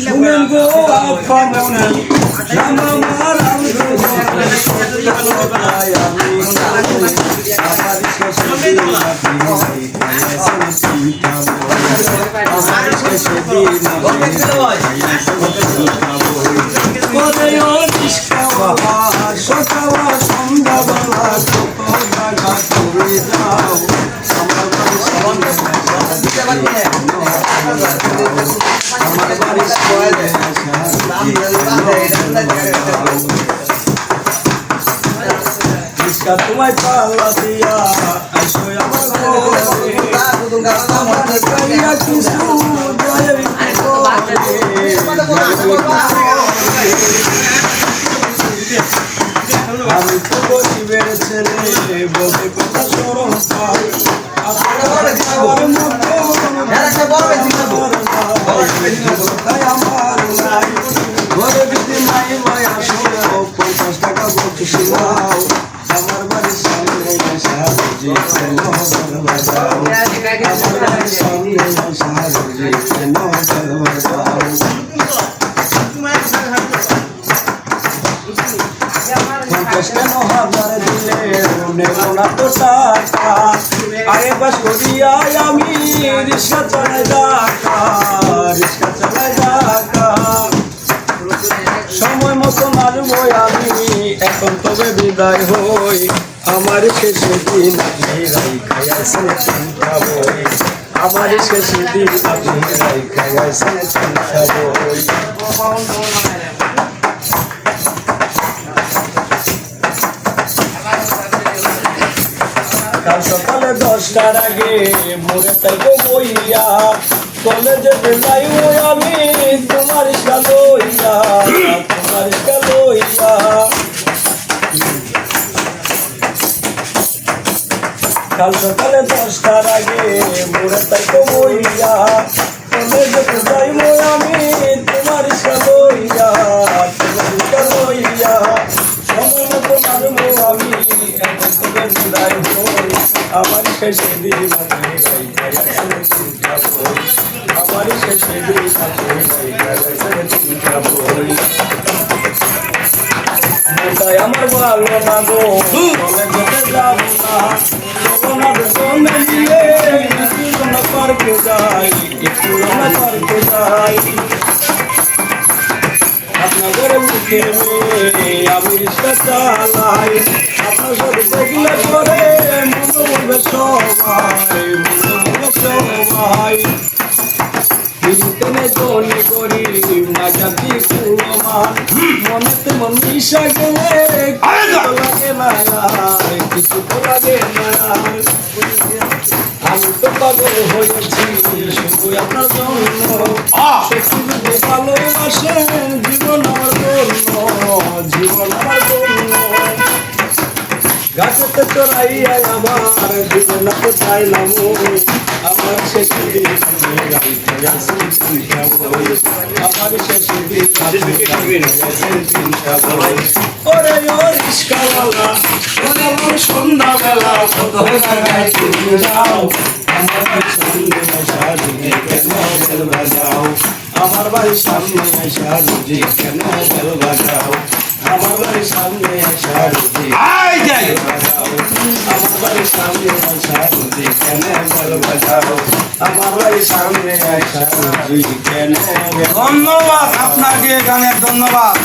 শুনেন গো আপনারা আমার তোমায় পাল্লা দিয়া আমি তো গরিবের ছেলে বলতে কথা সরম পাই আমার নাই ঘরে যদি নাই ভাই আসো 50 টাকা বলতে শোনাও আমার বাড়ির সামনে সারজি কেন বাজাও আমার বাড়ির সামনে সারজি কেন বাজাও কেন হাজার দিলে নেব না তো টাকা আরে বাস করিয়া আমি রিক্সা চালাই ঢাকা সময় মতো মারবো আমি এখন তবে বিদায় হই আমার শেষে দিন খাইয়াছে চিন্তা বই আমার শেষে দিন খাইয়াছে চিন্তা বই কাল সকালে 10টার আগে মোরে তাইবো বইয়া কলেজে যাইবো আমি তোমার ইচ্ছা লইয়া কাল সকালে 10টার আগে মোরে তাইবো বইয়া কলেজে যাইবো আমি তোমার ইচ্ছা লইয়া সময় মতো মারবো আমি এখন তোকে বিদায় হই আমার শেষে দিন আমার শেষে দিন আমার ভালো না গো যেতে যাবো না চলো না বেতনে দিয়ে একটু না পার্কে যাই আপনাদের মুখে আমি রিক্সা চালাই আপনার সাথে দেখলে পরে মনে বলবে সবাই তেনে জনে করি মজা দি পুরমান মনেতে মন মিশা গেলে লাগে না কিছু তো লাগে না আমি তো পাগল হয়েছি শুধু আপনার জন্য সত্যি যদি ভালোবাসেন জীবন আমার জন্য গাছতে চড়াইয়া আবার জীবন তো চাইলাম আমার শেষে দিন আমার শেষে দিন ওরে ও রিস্কাওয়ালা আমার সন্ধ্যাবেলা কত জায়গায় তুমি যাও আমার বাড়ির সামনে আসা দিনে কেন বেল বাজাও আমার বাড়ির সামনে আসা রুজি কেন বেল বাজাও আমার বাড়ির সামনে আসা রুজি বাজাও আমার বাড়ির সামনে আসা রুজি কেন বেল বাজাও আমার বাড়ির সামনে আসা রুজি কেন। ধন্যবাদ আপনাকে গানের ধন্যবাদ।